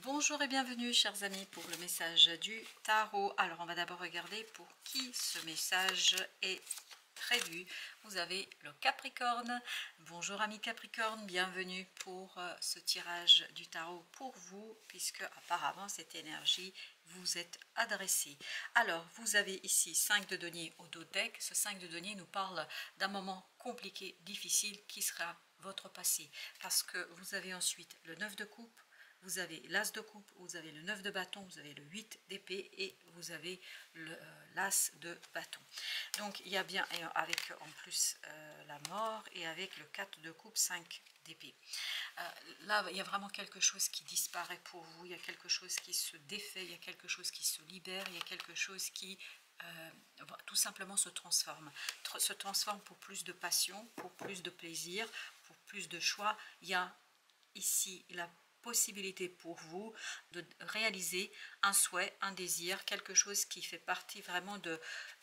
Bonjour et bienvenue chers amis pour le message du tarot. Alors on va d'abord regarder pour qui ce message est prévu. Vous avez le Capricorne. Bonjour amis Capricorne, bienvenue pour ce tirage du tarot pour vous, puisque apparemment cette énergie vous est adressée. Alors vous avez ici 5 de denier au dos deck. Ce 5 de denier nous parle d'un moment compliqué, difficile qui sera votre passé, parce que vous avez ensuite le 9 de coupe, vous avez l'as de coupe, vous avez le 9 de bâton, vous avez le 8 d'épée et vous avez l'as de bâton. Donc il y a bien, avec en plus la mort, et avec le 4 de coupe, 5 d'épée. Là, il y a vraiment quelque chose qui disparaît pour vous, il y a quelque chose qui se défait, il y a quelque chose qui se libère, il y a quelque chose qui tout simplement se transforme pour plus de passion, pour plus de plaisir, pour plus de choix. Il y a ici la possibilité pour vous de réaliser un souhait, un désir, quelque chose qui fait partie vraiment de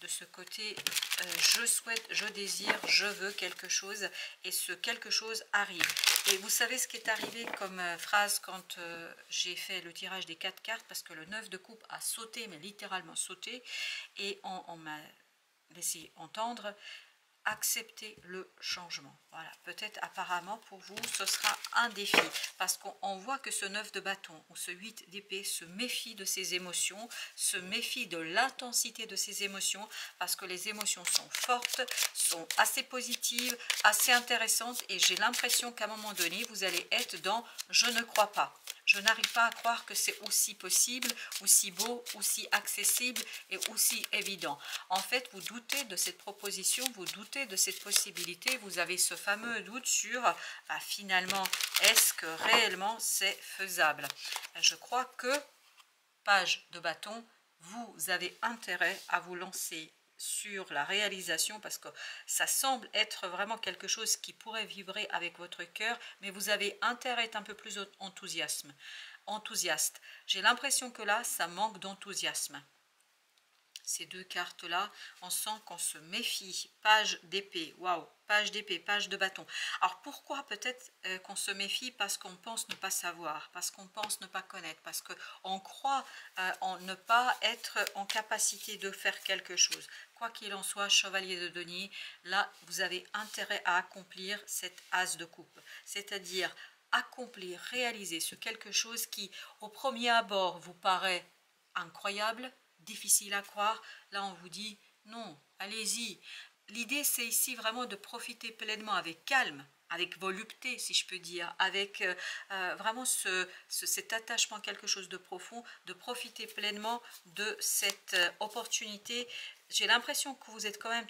ce côté je souhaite, je désire, je veux quelque chose, et ce quelque chose arrive. Et vous savez ce qui est arrivé comme phrase quand j'ai fait le tirage des 4 cartes, parce que le 9 de coupe a sauté, mais littéralement sauté, et on m'a laissé entendre: accepter le changement. Voilà, peut-être apparemment pour vous ce sera un défi, parce qu'on voit que ce 9 de bâton ou ce 8 d'épée se méfie de ses émotions, se méfie de l'intensité de ses émotions, parce que les émotions sont fortes, sont assez positives, assez intéressantes, et j'ai l'impression qu'à un moment donné vous allez être dans je ne crois pas. Je n'arrive pas à croire que c'est aussi possible, aussi beau, aussi accessible et aussi évident. En fait, vous doutez de cette proposition, vous doutez de cette possibilité, vous avez ce fameux doute sur finalement, est-ce que réellement c'est faisable? Je crois que, page de bâton, vous avez intérêt à vous lancer sur la réalisation, parce que ça semble être vraiment quelque chose qui pourrait vibrer avec votre cœur, mais vous avez intérêt à être un peu plus enthousiaste. J'ai l'impression que là, ça manque d'enthousiasme. Ces deux cartes là, on sent qu'on se méfie. Page d'épée, waouh, page d'épée, page de bâton. Alors pourquoi peut-être qu'on se méfie? Parce qu'on pense ne pas savoir, parce qu'on pense ne pas connaître, parce qu'on croit en ne pas être en capacité de faire quelque chose. Quoi qu'il en soit, chevalier de denier, là vous avez intérêt à accomplir cette as de coupe, c'est-à-dire accomplir, réaliser ce quelque chose qui au premier abord vous paraît incroyable, difficile à croire. Là on vous dit non, allez-y. L'idée c'est ici vraiment de profiter pleinement, avec calme, avec volupté si je peux dire, avec vraiment cet attachement à quelque chose de profond, de profiter pleinement de cette opportunité. J'ai l'impression que vous êtes quand même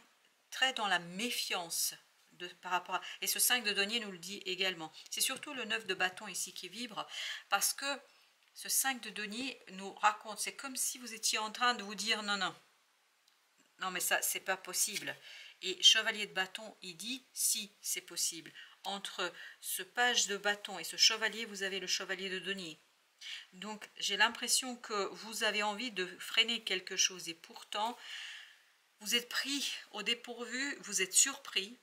très dans la méfiance par rapport à... Et ce 5 de denier nous le dit également. C'est surtout le 9 de bâton ici qui vibre, parce que ce 5 de denier nous raconte, c'est comme si vous étiez en train de vous dire non, non, non mais ça c'est pas possible. Et chevalier de bâton, il dit si c'est possible. Entre ce page de bâton et ce chevalier, vous avez le chevalier de denier. Donc j'ai l'impression que vous avez envie de freiner quelque chose, et pourtant vous êtes pris au dépourvu, vous êtes surpris.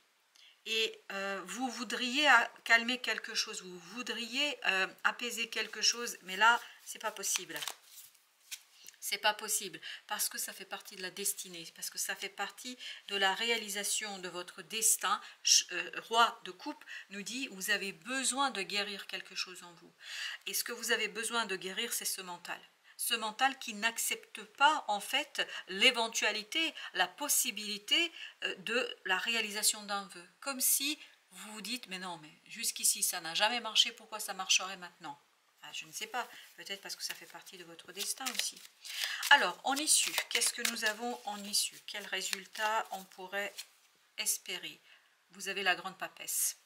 Et vous voudriez calmer quelque chose, vous voudriez apaiser quelque chose, mais là, c'est pas possible. C'est pas possible, parce que ça fait partie de la destinée, parce que ça fait partie de la réalisation de votre destin. Roi de coupe nous dit, vous avez besoin de guérir quelque chose en vous. Et ce que vous avez besoin de guérir, c'est ce mental. Ce mental qui n'accepte pas en fait l'éventualité, la possibilité de la réalisation d'un vœu. Comme si vous vous dites, mais non, mais jusqu'ici ça n'a jamais marché, pourquoi ça marcherait maintenant? Je ne sais pas, peut-être parce que ça fait partie de votre destin aussi. Alors, en issue, qu'est-ce que nous avons en issue? Quel résultat on pourrait espérer? Vous avez la grande papesse.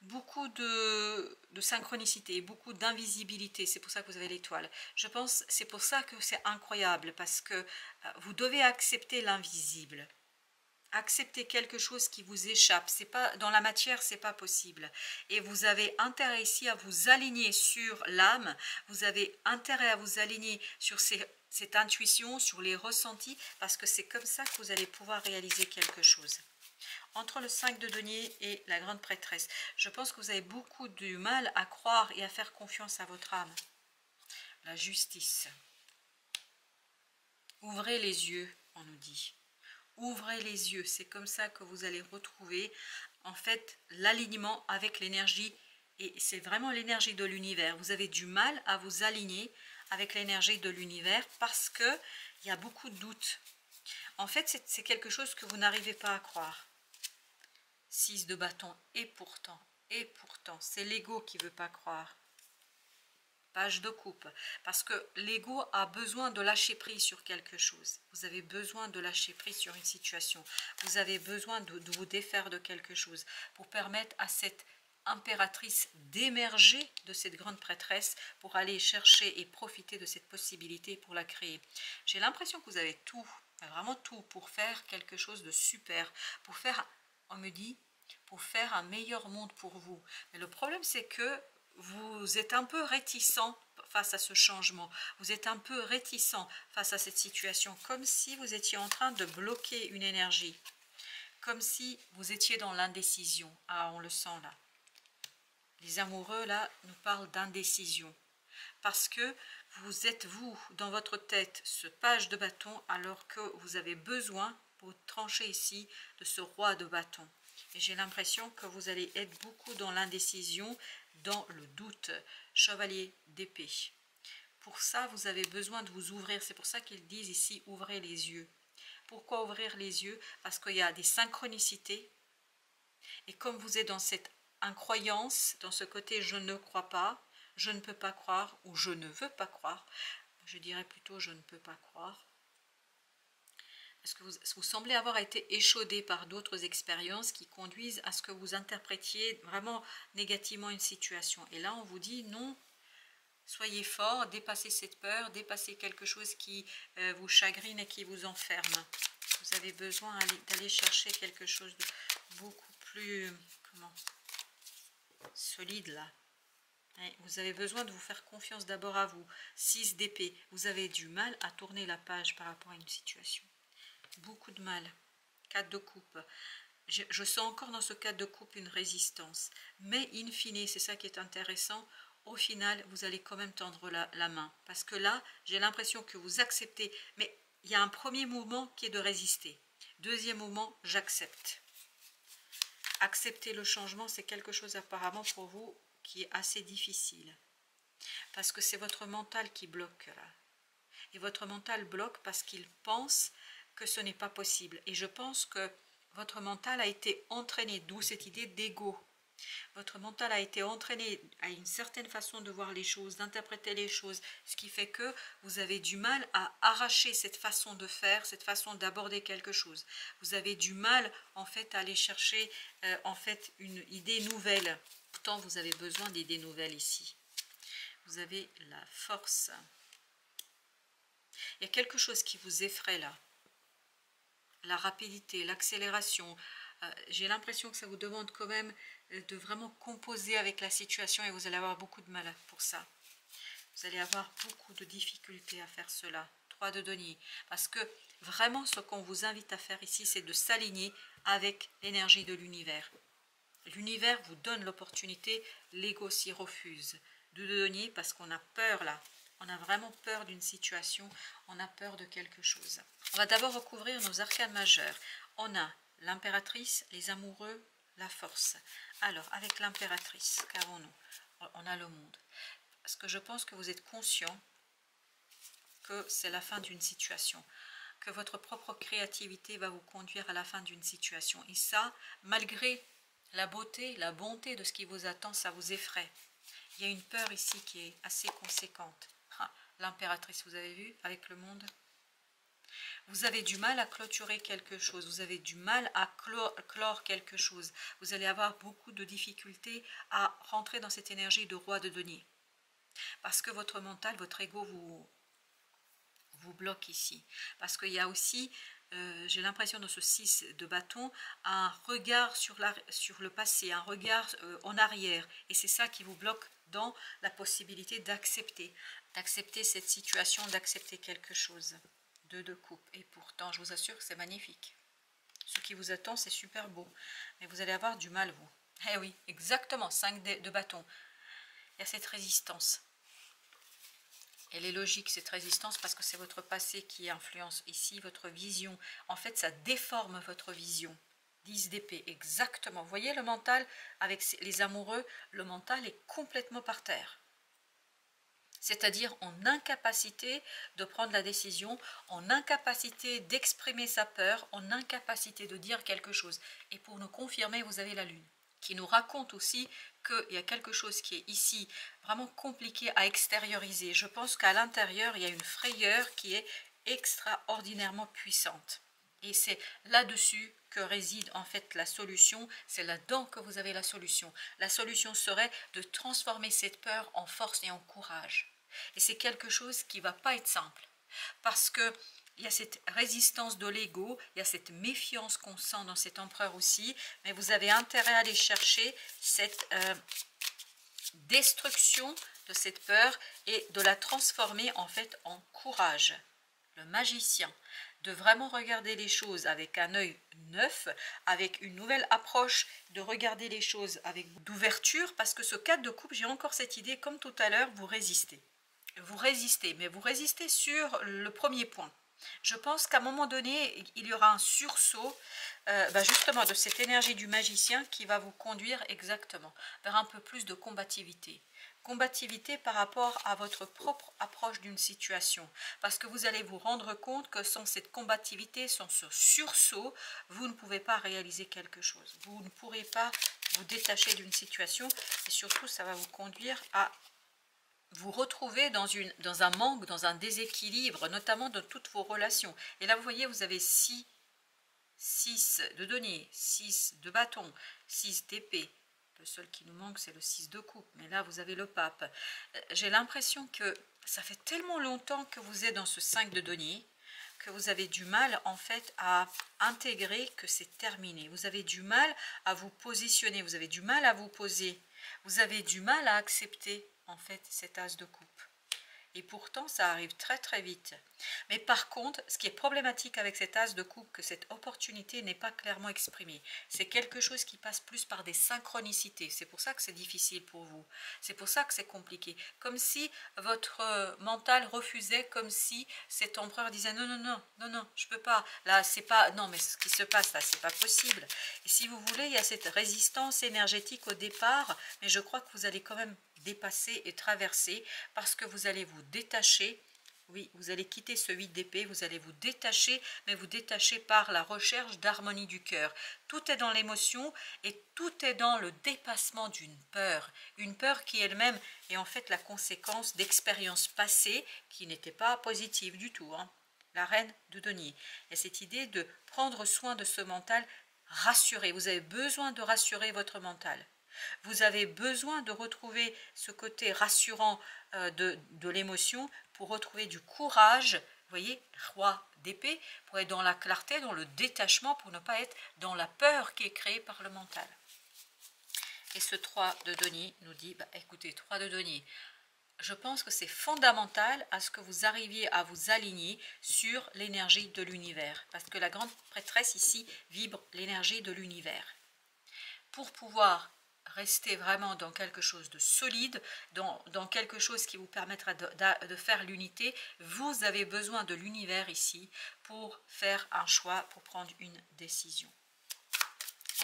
Beaucoup de synchronicité, beaucoup d'invisibilité, c'est pour ça que vous avez l'étoile. Je pense, c'est pour ça que c'est incroyable, parce que vous devez accepter l'invisible. Accepter quelque chose qui vous échappe, c'est pas dans la matière, c'est pas possible. Et vous avez intérêt ici à vous aligner sur l'âme, vous avez intérêt à vous aligner sur cette intuition, sur les ressentis, parce que c'est comme ça que vous allez pouvoir réaliser quelque chose. Entre le 5 de denier et la grande prêtresse, je pense que vous avez beaucoup de mal à croire et à faire confiance à votre âme. la justice. Ouvrez les yeux, on nous dit. Ouvrez les yeux, c'est comme ça que vous allez retrouver en fait l'alignement avec l'énergie, et c'est vraiment l'énergie de l'univers. Vous avez du mal à vous aligner avec l'énergie de l'univers parce que il y a beaucoup de doutes. En fait, c'est quelque chose que vous n'arrivez pas à croire. 6 de bâton, et pourtant, c'est l'ego qui ne veut pas croire. Page de coupe, parce que l'ego a besoin de lâcher prise sur quelque chose. Vous avez besoin de lâcher prise sur une situation. Vous avez besoin de vous défaire de quelque chose pour permettre à cette impératrice d'émerger de cette grande prêtresse pour aller chercher et profiter de cette possibilité pour la créer. J'ai l'impression que vous avez tout, vraiment tout pour faire quelque chose de super, pour faire, on me dit, pour faire un meilleur monde pour vous. Mais le problème c'est que vous êtes un peu réticent face à ce changement, vous êtes un peu réticent face à cette situation, comme si vous étiez en train de bloquer une énergie, comme si vous étiez dans l'indécision. Ah, on le sent là. Les amoureux là nous parlent d'indécision, parce que vous êtes vous, dans votre tête, ce page de bâton, alors que vous avez besoin, pour trancher ici, de ce roi de bâton. Et j'ai l'impression que vous allez être beaucoup dans l'indécision, dans le doute. Chevalier d'épée. Pour ça, vous avez besoin de vous ouvrir. C'est pour ça qu'ils disent ici, ouvrez les yeux. Pourquoi ouvrir les yeux? Parce qu'il y a des synchronicités. Et comme vous êtes dans cette incroyance, dans ce côté je ne crois pas, je ne peux pas croire, ou je ne veux pas croire, je dirais plutôt je ne peux pas croire, parce que vous semblez avoir été échaudé par d'autres expériences qui conduisent à ce que vous interprétiez vraiment négativement une situation. Et là, on vous dit non, soyez fort, dépassez cette peur, dépassez quelque chose qui vous chagrine et qui vous enferme. Vous avez besoin d'aller chercher quelque chose de beaucoup plus solide là. Vous avez besoin de vous faire confiance d'abord à vous. 6 d'épée, vous avez du mal à tourner la page par rapport à une situation. Beaucoup de mal. 4 de coupe. Je sens encore dans ce 4 de coupe une résistance. Mais in fine, c'est ça qui est intéressant, au final, vous allez quand même tendre la main. Parce que là, j'ai l'impression que vous acceptez. Mais il y a un premier mouvement qui est de résister. Deuxième mouvement, j'accepte. Accepter le changement, c'est quelque chose apparemment pour vous qui est assez difficile. Parce que c'est votre mental qui bloque là. Et votre mental bloque parce qu'il pense que ce n'est pas possible. Et je pense que votre mental a été entraîné, d'où cette idée d'ego. Votre mental a été entraîné à une certaine façon de voir les choses, d'interpréter les choses, ce qui fait que vous avez du mal à arracher cette façon de faire, cette façon d'aborder quelque chose. Vous avez du mal en fait à aller chercher en fait une idée nouvelle. Pourtant vous avez besoin d'idées nouvelles ici. Vous avez la force. Il y a quelque chose qui vous effraie là. La rapidité, l'accélération. J'ai l'impression que ça vous demande quand même de vraiment composer avec la situation et vous allez avoir beaucoup de mal pour ça. Vous allez avoir beaucoup de difficultés à faire cela. 3 de denier. Parce que vraiment ce qu'on vous invite à faire ici, c'est de s'aligner avec l'énergie de l'univers. L'univers vous donne l'opportunité, l'ego s'y refuse. 2 de denier parce qu'on a peur là. On a vraiment peur d'une situation, on a peur de quelque chose. On va d'abord recouvrir nos arcanes majeurs. On a l'impératrice, les amoureux, la force. Alors, avec l'impératrice, qu'avons-nous? On a le monde. Parce que je pense que vous êtes conscient que c'est la fin d'une situation, que votre propre créativité va vous conduire à la fin d'une situation. Et ça, malgré la beauté, la bonté de ce qui vous attend, ça vous effraie. Il y a une peur ici qui est assez conséquente. L'impératrice, vous avez vu, avec le monde. Vous avez du mal à clôturer quelque chose, vous avez du mal à clore quelque chose. Vous allez avoir beaucoup de difficultés à rentrer dans cette énergie de roi de denier. Parce que votre mental, votre ego vous bloque ici. Parce qu'il y a aussi, j'ai l'impression dans ce 6 de bâton, un regard sur le passé, un regard en arrière. Et c'est ça qui vous bloque dans la possibilité d'accepter cette situation, d'accepter quelque chose. 2 de coupe. Et pourtant, je vous assure que c'est magnifique. Ce qui vous attend, c'est super beau. Mais vous allez avoir du mal, vous. Eh oui, exactement, 5 de bâton. Il y a cette résistance. Elle est logique, cette résistance, parce que c'est votre passé qui influence ici, votre vision. En fait, ça déforme votre vision. 10 d'épée, exactement. Vous voyez le mental, avec les amoureux, le mental est complètement par terre. C'est-à-dire en incapacité de prendre la décision, en incapacité d'exprimer sa peur, en incapacité de dire quelque chose. Et pour nous confirmer, vous avez la lune, qui nous raconte aussi qu'il y a quelque chose qui est ici vraiment compliqué à extérioriser. Je pense qu'à l'intérieur, il y a une frayeur qui est extraordinairement puissante. Et c'est là-dessus que réside en fait la solution, c'est là-dedans que vous avez la solution. La solution serait de transformer cette peur en force et en courage. Et c'est quelque chose qui ne va pas être simple, parce que il y a cette résistance de l'ego, il y a cette méfiance qu'on sent dans cet empereur aussi, mais vous avez intérêt à aller chercher cette destruction de cette peur et de la transformer en fait en courage. Le magicien, de vraiment regarder les choses avec un œil neuf, avec une nouvelle approche, de regarder les choses avec d'ouverture, parce que ce 4 de coupe, j'ai encore cette idée, comme tout à l'heure, vous résistez. Vous résistez, mais vous résistez sur le premier point. Je pense qu'à un moment donné, il y aura un sursaut justement de cette énergie du magicien qui va vous conduire exactement vers un peu plus de combativité. Combativité par rapport à votre propre approche d'une situation. Parce que vous allez vous rendre compte que sans cette combativité, sans ce sursaut, vous ne pouvez pas réaliser quelque chose. Vous ne pourrez pas vous détacher d'une situation et surtout ça va vous conduire à vous retrouver dans un manque, dans un déséquilibre, notamment dans toutes vos relations. Et là, vous voyez, vous avez 6 de denier, 6 de bâton, 6 d'épée. Le seul qui nous manque, c'est le 6 de coupe. Mais là, vous avez le pape. J'ai l'impression que ça fait tellement longtemps que vous êtes dans ce 5 de denier que vous avez du mal, en fait, à intégrer que c'est terminé. Vous avez du mal à vous positionner. Vous avez du mal à vous poser. Vous avez du mal à accepter en fait cet as de coupe. Et pourtant ça arrive très très vite. Mais par contre, ce qui est problématique avec cet as de coupe, que cette opportunité n'est pas clairement exprimée. C'est quelque chose qui passe plus par des synchronicités. C'est pour ça que c'est difficile pour vous. C'est pour ça que c'est compliqué. Comme si votre mental refusait, comme si cet empereur disait non, non, non, non, non, je peux pas. Là, c'est pas, non, mais ce qui se passe là, c'est pas possible. Et si vous voulez, il y a cette résistance énergétique au départ, mais je crois que vous allez quand même dépasser et traverser parce que vous allez vous détacher. Oui, vous allez quitter ce 8 d'épée, vous allez vous détacher, mais vous détacher par la recherche d'harmonie du cœur. Tout est dans l'émotion et tout est dans le dépassement d'une peur. Une peur qui elle-même est en fait la conséquence d'expériences passées qui n'étaient pas positives du tout. La reine de denier. Et cette idée de prendre soin de ce mental rassuré. Vous avez besoin de rassurer votre mental. Vous avez besoin de retrouver ce côté rassurant de l'émotion pour retrouver du courage, vous voyez, roi d'épée, pour être dans la clarté, dans le détachement, pour ne pas être dans la peur qui est créée par le mental. Et ce 3 de denier nous dit, écoutez, 3 de denier, je pense que c'est fondamental à ce que vous arriviez à vous aligner sur l'énergie de l'univers, parce que la grande prêtresse ici vibre l'énergie de l'univers. Pour pouvoir rester vraiment dans quelque chose de solide, dans quelque chose qui vous permettra de faire l'unité, vous avez besoin de l'univers ici pour faire un choix, pour prendre une décision.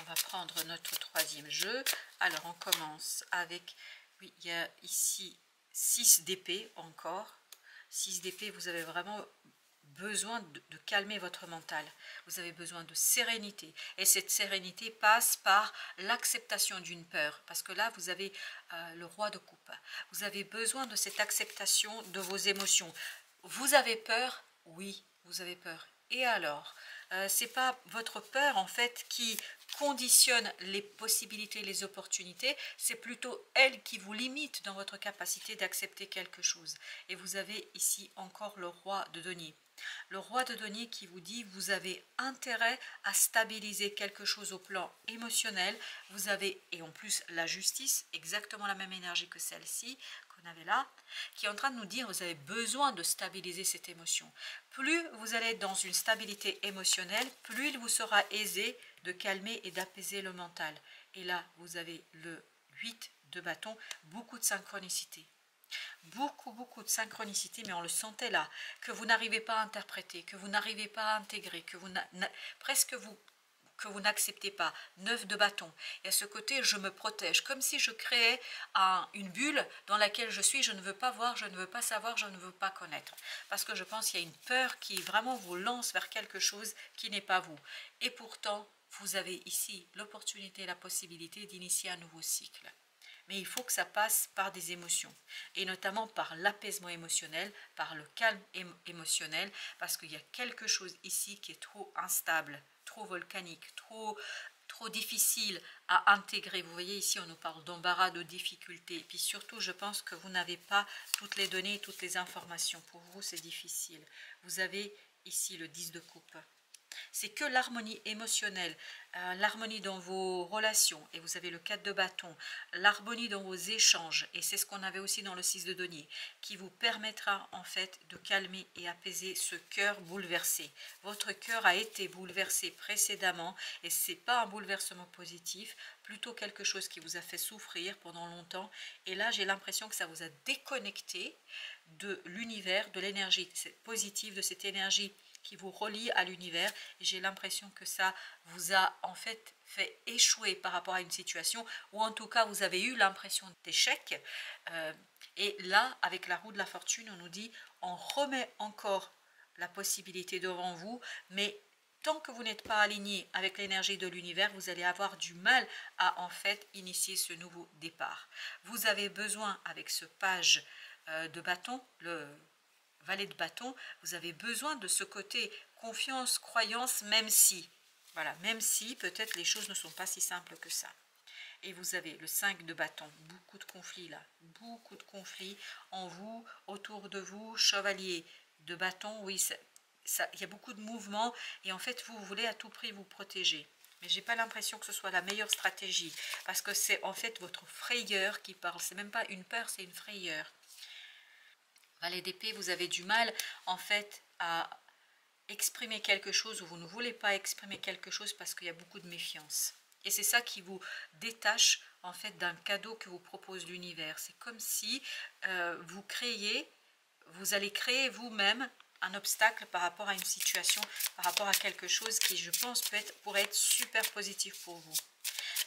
On va prendre notre troisième jeu. Alors on commence avec, oui, il y a ici 6 d'épée encore. 6 d'épée, vous avez vraiment besoin de calmer votre mental. Vous avez besoin de sérénité. Et cette sérénité passe par l'acceptation d'une peur. Parce que là, vous avez le roi de coupe. Vous avez besoin de cette acceptation de vos émotions. Vous avez peur? Oui, vous avez peur. Et alors, c'est pas votre peur en fait qui conditionne les possibilités, les opportunités, c'est plutôt elle qui vous limite dans votre capacité d'accepter quelque chose. Et vous avez ici encore le roi de denier. Le roi de denier qui vous dit vous avez intérêt à stabiliser quelque chose au plan émotionnel, vous avez, et en plus la justice, exactement la même énergie que celle-ci, qu'on avait là, qui est en train de nous dire vous avez besoin de stabiliser cette émotion. Plus vous allez être dans une stabilité émotionnelle, plus il vous sera aisé de calmer et d'apaiser le mental. Et là, vous avez le 8 de bâton, beaucoup de synchronicité. beaucoup de synchronicité, mais on le sentait là, que vous n'arrivez pas à interpréter, que vous n'arrivez pas à intégrer, que vous presque que vous n'acceptez pas. 9 de bâton. Et à ce côté, je me protège, comme si je créais une bulle dans laquelle je suis, je ne veux pas voir, je ne veux pas savoir, je ne veux pas connaître. Parce que je pense qu'il y a une peur qui vraiment vous lance vers quelque chose qui n'est pas vous. Et pourtant, vous avez ici l'opportunité, la possibilité d'initier un nouveau cycle. Mais il faut que ça passe par des émotions, et notamment par l'apaisement émotionnel, par le calme émotionnel, parce qu'il y a quelque chose ici qui est trop instable, trop volcanique, trop difficile à intégrer. Vous voyez ici, on nous parle d'embarras, de difficultés, et puis surtout, je pense que vous n'avez pas toutes les données, toutes les informations. Pour vous, c'est difficile. Vous avez ici le 10 de coupe. C'est que l'harmonie émotionnelle, l'harmonie dans vos relations, et vous avez le 4 de bâton, l'harmonie dans vos échanges, et c'est ce qu'on avait aussi dans le 6 de denier, qui vous permettra en fait de calmer et apaiser ce cœur bouleversé. Votre cœur a été bouleversé précédemment, et ce n'est pas un bouleversement positif, plutôt quelque chose qui vous a fait souffrir pendant longtemps, et là j'ai l'impression que ça vous a déconnecté de l'univers, de l'énergie positive, de cette énergie qui vous relie à l'univers. J'ai l'impression que ça vous a en fait échouer par rapport à une situation, ou en tout cas vous avez eu l'impression d'échec. Et là, avec la roue de la fortune, on nous dit on remet encore la possibilité devant vous, mais tant que vous n'êtes pas aligné avec l'énergie de l'univers, vous allez avoir du mal à en fait initier ce nouveau départ. Vous avez besoin, avec ce page de bâton, le valet de bâton, vous avez besoin de ce côté confiance, croyance, même si, voilà, même si peut-être les choses ne sont pas si simples que ça. Et vous avez le 5 de bâton, beaucoup de conflits là, beaucoup de conflits en vous, autour de vous, chevalier de bâton, oui, il y a beaucoup de mouvements, et en fait vous voulez à tout prix vous protéger. Mais j'ai pas l'impression que ce soit la meilleure stratégie, parce que c'est en fait votre frayeur qui parle, c'est même pas une peur, c'est une frayeur. Valet d'épée, vous avez du mal en fait à exprimer quelque chose, ou vous ne voulez pas exprimer quelque chose parce qu'il y a beaucoup de méfiance. Et c'est ça qui vous détache en fait d'un cadeau que vous propose l'univers. C'est comme si vous allez créer vous-même un obstacle par rapport à une situation, par rapport à quelque chose qui, je pense, pourrait être super positif pour vous.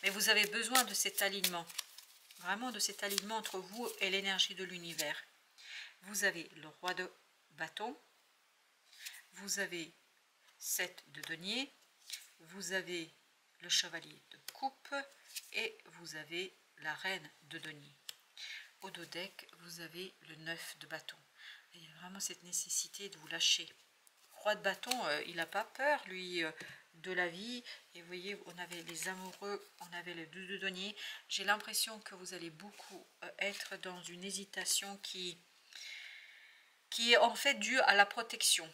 Mais vous avez besoin de cet alignement, vraiment de cet alignement entre vous et l'énergie de l'univers. Vous avez le roi de bâton, vous avez 7 de denier, vous avez le chevalier de coupe et vous avez la reine de denier. Au dos deck, vous avez le 9 de bâton. Il y a vraiment cette nécessité de vous lâcher. Roi de bâton, il n'a pas peur, lui, de la vie. Et vous voyez, on avait les amoureux, on avait le 2 de denier. J'ai l'impression que vous allez beaucoup être dans une hésitation qui est en fait due à la protection.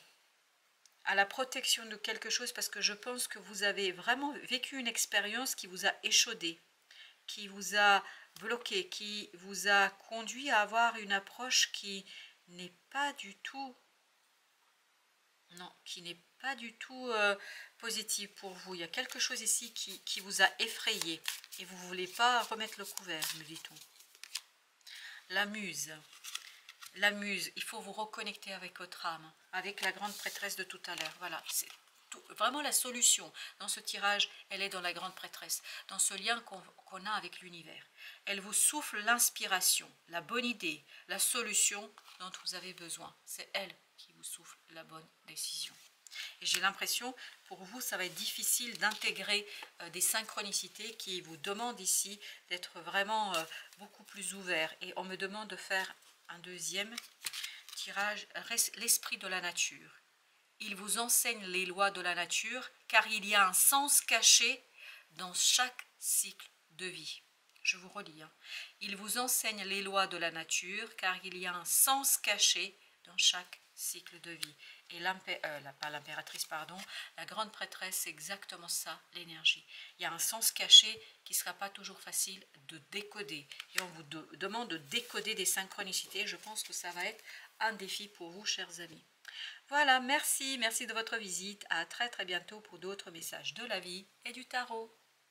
À la protection de quelque chose, parce que je pense que vous avez vraiment vécu une expérience qui vous a échaudé, qui vous a bloqué, qui vous a conduit à avoir une approche qui n'est pas du tout, non, qui n'est pas du tout positive pour vous. Il y a quelque chose ici qui vous a effrayé et vous ne voulez pas remettre le couvert, me dit-on. La muse. La muse, il faut vous reconnecter avec votre âme, avec la grande prêtresse de tout à l'heure. Voilà, c'est vraiment la solution dans ce tirage, elle est dans la grande prêtresse, dans ce lien qu'on a avec l'univers. Elle vous souffle l'inspiration, la bonne idée, la solution dont vous avez besoin. C'est elle qui vous souffle la bonne décision. Et j'ai l'impression, pour vous, ça va être difficile d'intégrer des synchronicités qui vous demandent ici d'être vraiment beaucoup plus ouvert. Et on me demande de faire un deuxième tirage, l'esprit de la nature. Il vous enseigne les lois de la nature, car il y a un sens caché dans chaque cycle de vie. Je vous relis. Il vous enseigne les lois de la nature, car il y a un sens caché dans chaque cycle de vie. Et pas l'impératrice, pardon, la grande prêtresse, c'est exactement ça, l'énergie. Il y a un sens caché qui ne sera pas toujours facile de décoder. Et on vous demande de décoder des synchronicités. Je pense que ça va être un défi pour vous, chers amis. Voilà, merci de votre visite. À très bientôt pour d'autres messages de la vie et du tarot.